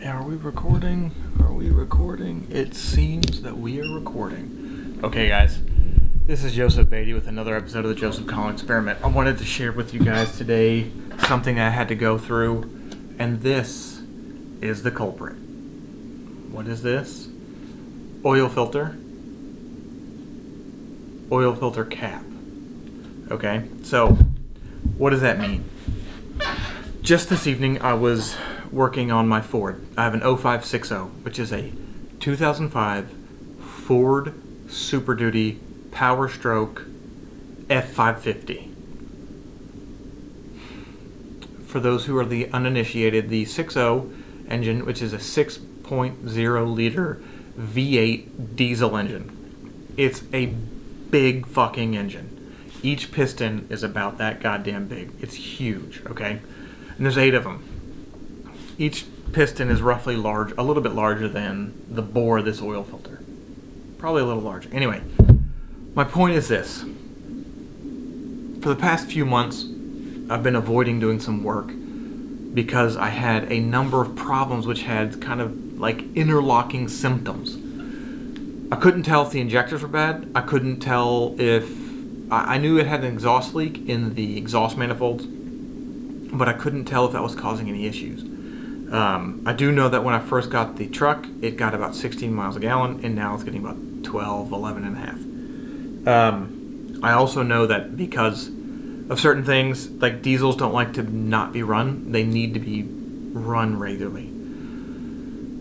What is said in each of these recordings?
Are we recording? Are we recording? It seems that we are recording. Okay, guys. This is Joseph Beatty with another episode of the Joseph Collin Experiment. I wanted to share with you guys today something I had to go through, and this is the culprit. What is this? Oil filter. Oil filter cap. Okay, so what does that mean? Just this evening, I was working on my Ford. I have an 0560, which is a 2005 Ford Super Duty Power Stroke F550. For those who are the uninitiated, the 60 engine, which is a 6.0 liter V8 diesel engine. It's a big fucking engine. Each piston is about that goddamn big. It's huge, okay? And there's 8 of them. Each piston is roughly large, a little bit larger than the bore of this oil filter. Probably a little larger. Anyway, my point is this. For the past few months, I've been avoiding doing some work because I had a number of problems which had kind of like interlocking symptoms. I couldn't tell if the injectors were bad. I couldn't tell if... I knew it had an exhaust leak in the exhaust manifolds, but I couldn't tell if that was causing any issues. I do know that when I first got the truck, it got about 16 miles a gallon, and now it's getting about 12, 11 and a half. I also know that because of certain things, like diesels don't like to not be run. They need to be run regularly.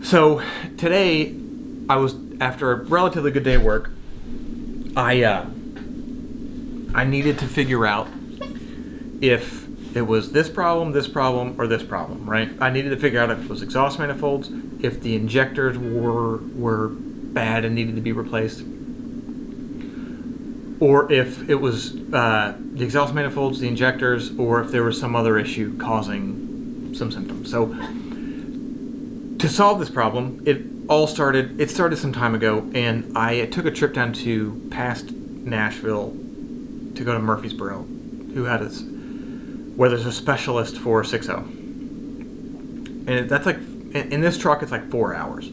So today, I was, after a relatively good day of work, I needed to figure out if it was this problem, or this problem, right? I needed to figure out if it was exhaust manifolds, if the injectors were bad and needed to be replaced, or if it was the exhaust manifolds, the injectors, or if there was some other issue causing some symptoms. So to solve this problem, it started some time ago, and I took a trip down to past Nashville to go to Murfreesboro, where there's a specialist for 60. And that's like, in this truck, it's like 4 hours.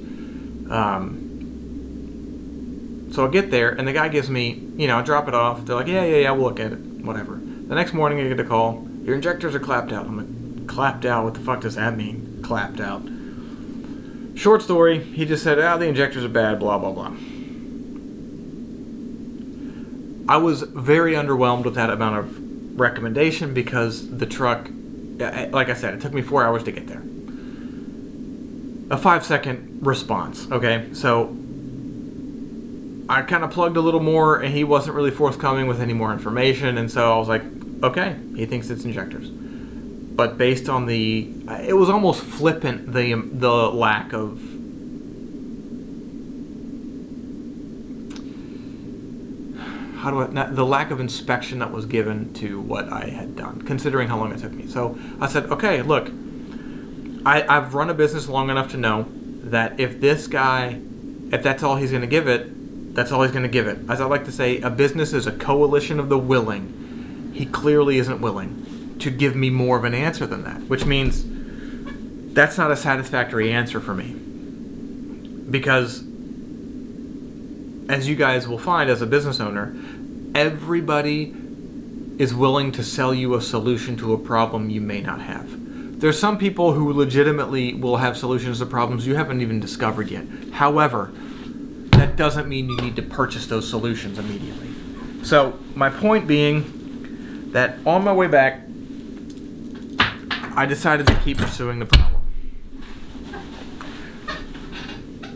So I get there, and the guy gives me, I drop it off. They're like, yeah, we'll look at it, whatever. The next morning, I get a call. Your injectors are clapped out. I'm like, clapped out? What the fuck does that mean, clapped out? Short story, he just said, the injectors are bad, blah, blah, blah. I was very underwhelmed with that amount of recommendation because the truck, like I said, it took me 4 hours to get there. A 5-second response, okay? So I kind of plugged a little more, and he wasn't really forthcoming with any more information, and so I was like, okay, he thinks it's injectors. But based on it was almost flippant, the lack of, the lack of inspection that was given to what I had done, considering how long it took me. So I said, okay, look, I've run a business long enough to know that if that's all he's going to give it, that's all he's going to give it. As I like to say, a business is a coalition of the willing. He clearly isn't willing to give me more of an answer than that, which means that's not a satisfactory answer for me. Because, as you guys will find as a business owner, everybody is willing to sell you a solution to a problem you may not have. There's some people who legitimately will have solutions to problems you haven't even discovered yet. However, that doesn't mean you need to purchase those solutions immediately. So, my point being that on my way back, I decided to keep pursuing the problem.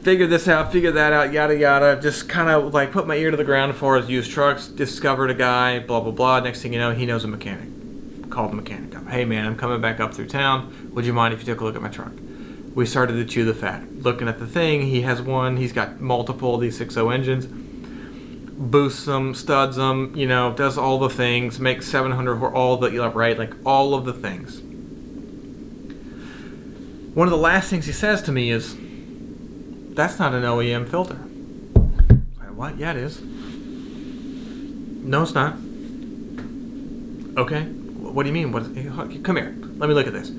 Figure this out, figure that out, yada yada. Just kind of like put my ear to the ground as far as used trucks. Discovered a guy, blah blah blah. Next thing you know, he knows a mechanic. Called the mechanic up. Hey man, I'm coming back up through town. Would you mind if you took a look at my truck? We started to chew the fat. Looking at the thing, he has one. He's got multiple of these 60 engines. Boosts them, studs them. Does all the things. Makes 700 all the right, like all of the things. One of the last things he says to me is, that's not an OEM filter. Like, what? Yeah, it is. No, it's not. Okay. What do you mean? Come here. Let me look at this.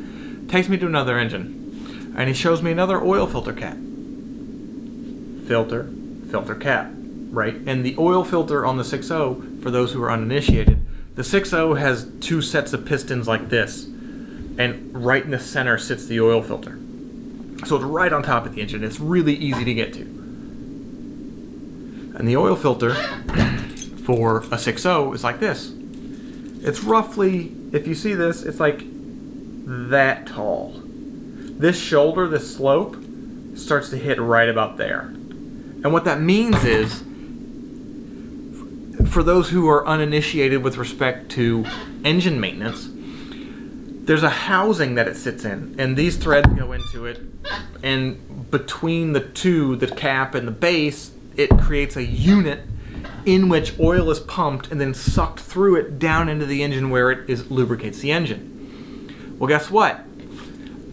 Takes me to another engine. And he shows me another oil filter cap. Filter cap, right? And the oil filter on the 6.0, for those who are uninitiated, the 6.0 has two sets of pistons like this, and right in the center sits the oil filter. So it's right on top of the engine. It's really easy to get to. And the oil filter for a 6.0 is like this. It's roughly, if you see this, it's like that tall. This shoulder, this slope, starts to hit right about there. And what that means is, for those who are uninitiated with respect to engine maintenance, there's a housing that it sits in, and these threads go into it, and between the two, the cap and the base, it creates a unit in which oil is pumped and then sucked through it down into the engine where it lubricates the engine. Well, guess what?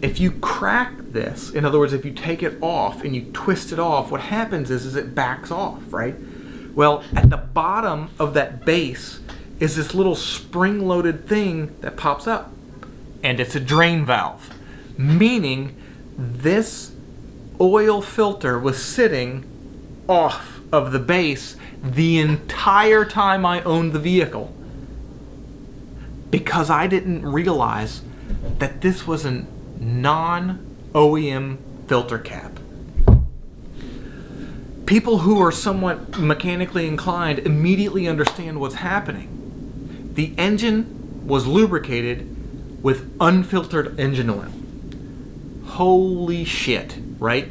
If you crack this, in other words, if you take it off and you twist it off, what happens is it backs off, right? Well, at the bottom of that base is this little spring-loaded thing that pops up, and it's a drain valve, meaning this oil filter was sitting off of the base the entire time I owned the vehicle, because I didn't realize that this was a non-OEM filter cap. People who are somewhat mechanically inclined immediately understand what's happening. The engine was lubricated with unfiltered engine oil. Holy shit, right?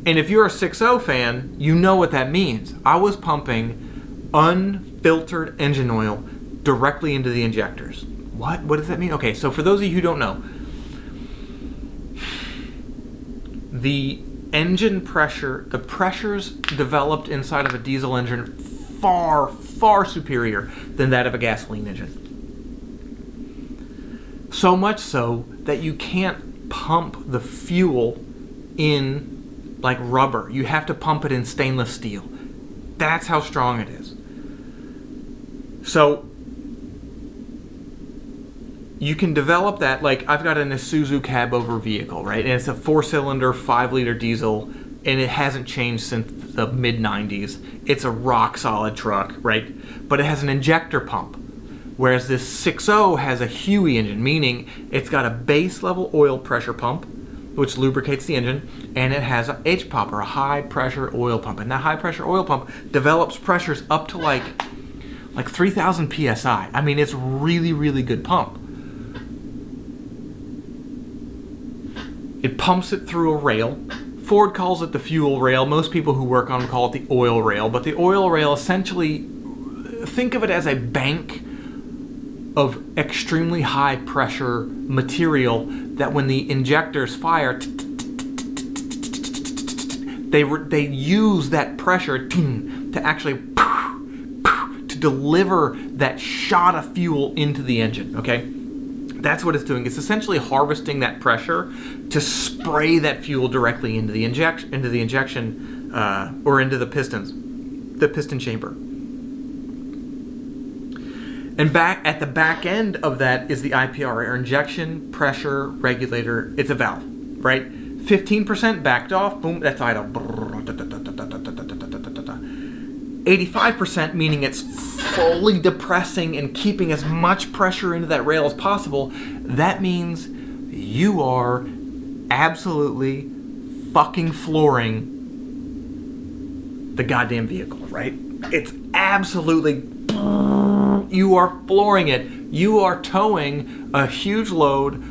And if you're a 6.0 fan, you know what that means. I was pumping unfiltered engine oil directly into the injectors. What? What does that mean? Okay, so for those of you who don't know, the engine pressure, the pressures developed inside of a diesel engine far, far superior than that of a gasoline engine. So much so that you can't pump the fuel in like rubber. You have to pump it in stainless steel. That's how strong it is. So you can develop that, like I've got an Isuzu cab over vehicle, right? And it's a 4-cylinder, 5-liter diesel, and it hasn't changed since the mid-90s. It's a rock-solid truck, right? But it has an injector pump, whereas this 6.0 has a Huey engine, meaning it's got a base-level oil pressure pump, which lubricates the engine, and it has a H-pump, or a high-pressure oil pump. And that high-pressure oil pump develops pressures up to like 3,000 PSI. I mean, it's really, really good pump. It pumps it through a rail. Ford calls it the fuel rail. Most people who work on them call it the oil rail. But the oil rail, essentially, think of it as a bank of extremely high pressure material that when the injectors fire, they use that pressure to actually to deliver that shot of fuel into the engine, okay? That's what it's doing. It's essentially harvesting that pressure to spray that fuel directly into the injection or into the pistons, the piston chamber. And back at the back end of that is the IPR, or injection pressure regulator. It's a valve, right? 15% backed off, boom, that's idle. 85%, meaning it's fully depressing and keeping as much pressure into that rail as possible. That means you are absolutely fucking flooring the goddamn vehicle, right? It's absolutely, you are flooring it. You are towing a huge load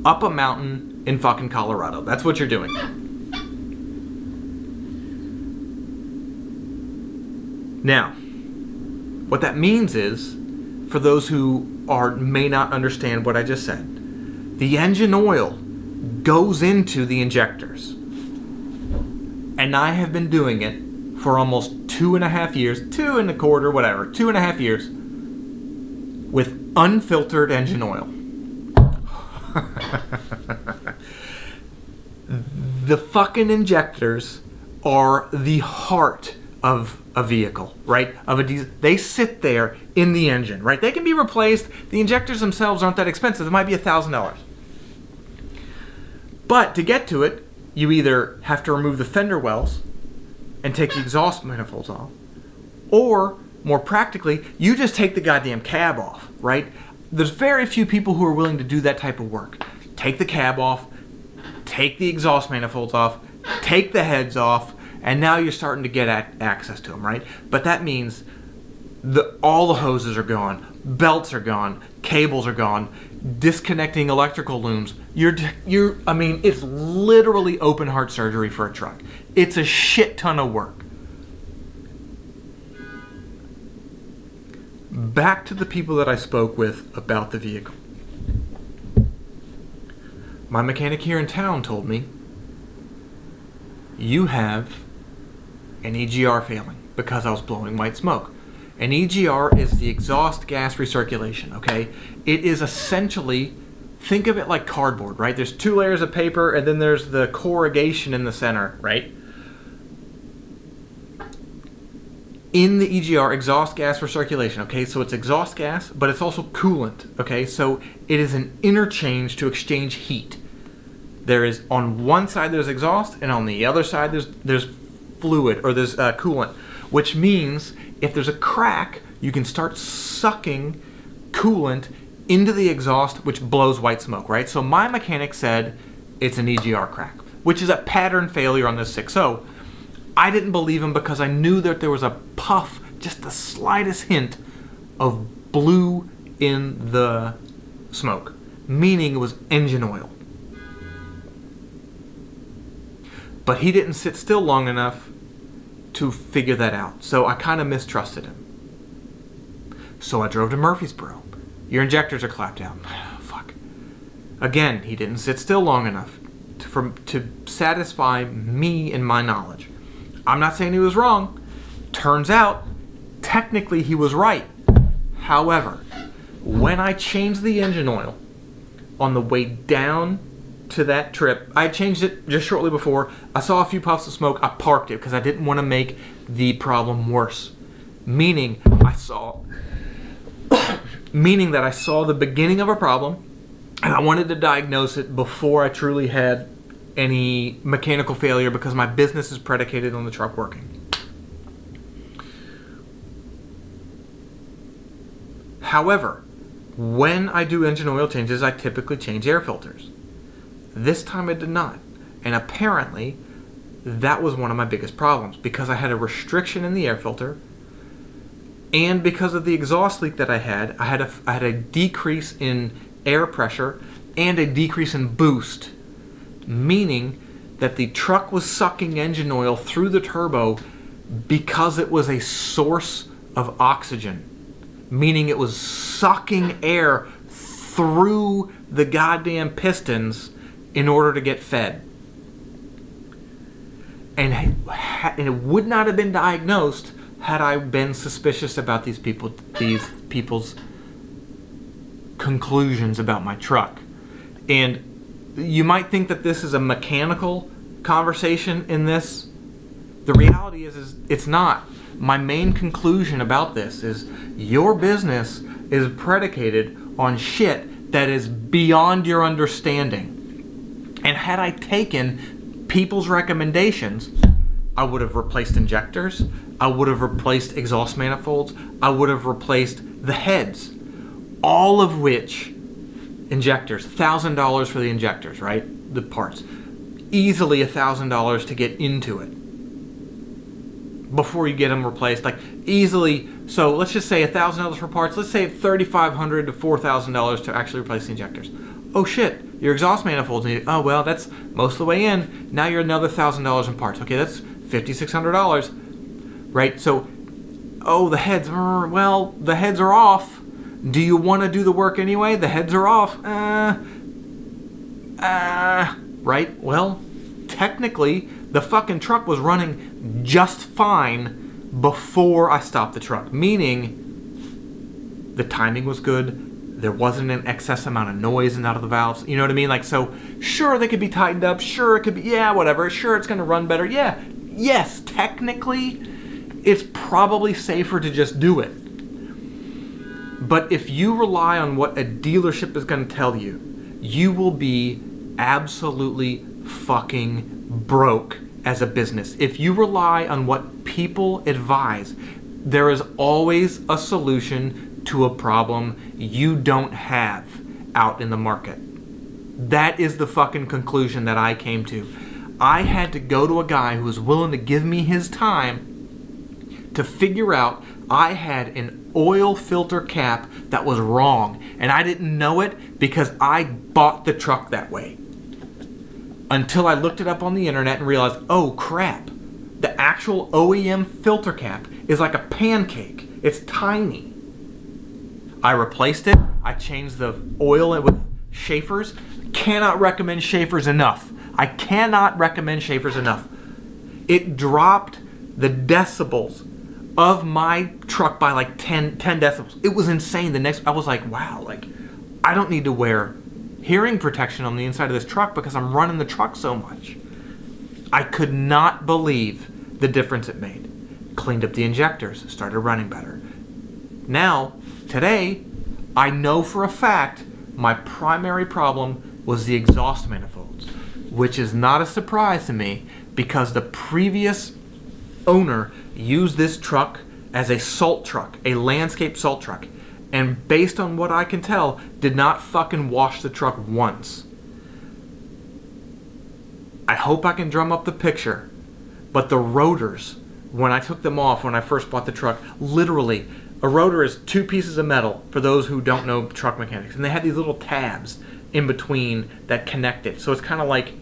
up a mountain in fucking Colorado. That's what you're doing. Now, what that means is, for those who may not understand what I just said, the engine oil goes into the injectors. And I have been doing it for almost 2.5 years, 2.25, whatever, 2.5 years, with unfiltered engine oil. The fucking injectors are the heart of a vehicle, right? Of a diesel. They sit there in the engine, right? They can be replaced. The injectors themselves aren't that expensive. It might be $1,000. But to get to it, you either have to remove the fender wells and take the exhaust manifolds off, or more practically, you just take the goddamn cab off, right? There's very few people who are willing to do that type of work. Take the cab off, take the exhaust manifolds off, take the heads off, and now you're starting to get access to them, right? But that means all the hoses are gone, belts are gone, cables are gone, disconnecting electrical looms. I mean, it's literally open heart surgery for a truck. It's a shit ton of work. Back to the people that I spoke with about the vehicle. My mechanic here in town told me, you have an EGR failing because I was blowing white smoke. An EGR is the exhaust gas recirculation, okay? It is essentially, think of it like cardboard, right? There's 2 layers of paper and then there's the corrugation in the center, right? In the EGR, exhaust gas recirculation, okay? So it's exhaust gas, but it's also coolant, okay? So it is an interchange to exchange heat. There is, on one side there's exhaust, and on the other side there's fluid, or there's coolant, which means if there's a crack, you can start sucking coolant into the exhaust, which blows white smoke, right? So my mechanic said it's an EGR crack, which is a pattern failure on this 6.0. I didn't believe him because I knew that there was a puff, just the slightest hint of blue in the smoke, meaning it was engine oil. But he didn't sit still long enough to figure that out, so I kind of mistrusted him. So I drove to Murfreesboro. Your injectors are clapped out. Fuck. Again, he didn't sit still long enough to satisfy me and my knowledge. I'm not saying he was wrong. Turns out, technically he was right. However, when I changed the engine oil on the way down to that trip, I changed it just shortly before. I saw a few puffs of smoke. I parked it because I didn't want to make the problem worse. Meaning that I saw the beginning of a problem, and I wanted to diagnose it before I truly had any mechanical failure, because my business is predicated on the truck working. However, when I do engine oil changes, I typically change air filters. This time I did not, and apparently that was one of my biggest problems, because I had a restriction in the air filter, and because of the exhaust leak that I had a decrease in air pressure and a decrease in boost, meaning that the truck was sucking engine oil through the turbo because it was a source of oxygen, meaning it was sucking air through the goddamn pistons in order to get fed. And it would not have been diagnosed had I been suspicious about these people's conclusions about my truck. And you might think that this is a mechanical conversation in this. The reality is it's not. My main conclusion about this is your business is predicated on shit that is beyond your understanding. And had I taken people's recommendations, I would have replaced injectors, I would have replaced exhaust manifolds, I would have replaced the heads, all of which, injectors, $1,000 for the injectors, right? The parts. Easily $1,000 to get into it before you get them replaced. Like, easily, so let's just say $1,000 for parts. Let's say $3,500 to $4,000 to actually replace the injectors. Oh shit, your exhaust manifolds need, oh well, that's most of the way in. Now you're another $1,000 in parts. Okay, that's $5,600, right? So, oh, the heads, well, the heads are off. Do you want to do the work anyway? The heads are off. Right? Well, technically, the fucking truck was running just fine before I stopped the truck. Meaning, the timing was good. There wasn't an excess amount of noise and out of the valves. You know what I mean? Like, so, sure, they could be tightened up. Sure, it could be, yeah, whatever. Sure, it's going to run better. Yeah, yes, technically, it's probably safer to just do it. But if you rely on what a dealership is going to tell you, you will be absolutely fucking broke as a business. If you rely on what people advise, there is always a solution to a problem you don't have out in the market. That is the fucking conclusion that I came to. I had to go to a guy who was willing to give me his time to figure out I had an oil filter cap that was wrong, and I didn't know it because I bought the truck that way. Until I looked it up on the internet and realized, oh crap, the actual OEM filter cap is like a pancake. It's tiny. I replaced it. I changed the oil with Schaefer's. Cannot recommend Schaefer's enough. I cannot recommend Schaefer's enough. It dropped the decibels of my truck by like 10 decibels. It was insane. I was like, wow, like I don't need to wear hearing protection on the inside of this truck because I'm running the truck so much. I could not believe the difference it made. Cleaned up the injectors, started running better. Now, today, I know for a fact my primary problem was the exhaust manifolds, which is not a surprise to me because the previous owner used this truck as a salt truck, a landscape salt truck, and based on what I can tell, did not fucking wash the truck once. I hope I can drum up the picture, but the rotors, when I took them off when I first bought the truck, literally, a rotor is two pieces of metal for those who don't know truck mechanics, and they had these little tabs in between that connect it. So it's kind of like,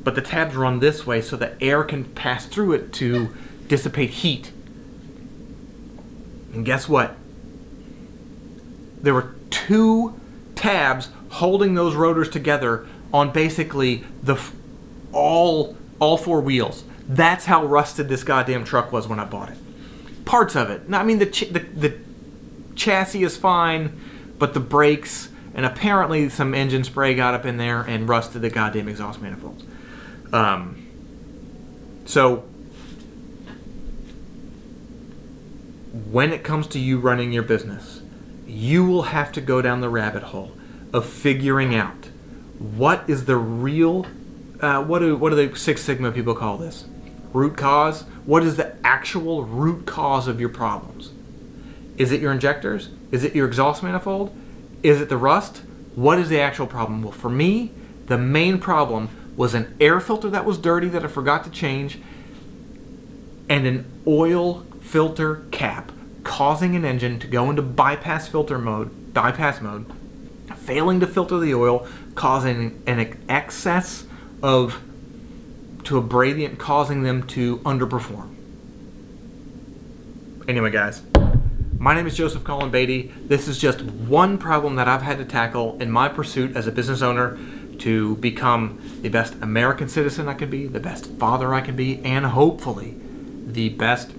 but the tabs run this way so the air can pass through it to dissipate heat. And guess what? There were two tabs holding those rotors together on basically all four wheels. That's how rusted this goddamn truck was when I bought it. Parts of it. I mean, the chassis is fine, but the brakes and apparently some engine spray got up in there and rusted the goddamn exhaust manifolds. So when it comes to you running your business, you will have to go down the rabbit hole of figuring out what is the real, what do the Six Sigma people call this? Root cause? What is the actual root cause of your problems? Is it your injectors? Is it your exhaust manifold? Is it the rust? What is the actual problem? Well, for me, the main problem was an air filter that was dirty that I forgot to change and an oil filter cap causing an engine to go into bypass mode, failing to filter the oil, causing an excess to a gradient, causing them to underperform. Anyway, guys, my name is Joseph Colin Beatty. This is just one problem that I've had to tackle in my pursuit as a business owner to become the best American citizen I can be, the best father I can be, and hopefully the best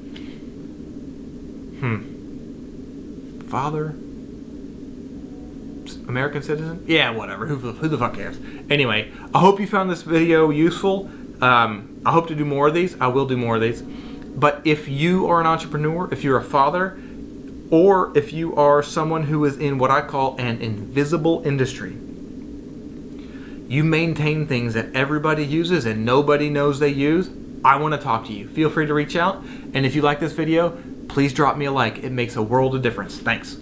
father, American citizen? Yeah, whatever. Who the fuck cares? Anyway, I hope you found this video useful. I hope to do more of these. I will do more of these. But if you are an entrepreneur, if you're a father, or if you are someone who is in what I call an invisible industry, you maintain things that everybody uses and nobody knows they use, I want to talk to you. Feel free to reach out. And if you like this video, please drop me a like. It makes a world of difference. Thanks.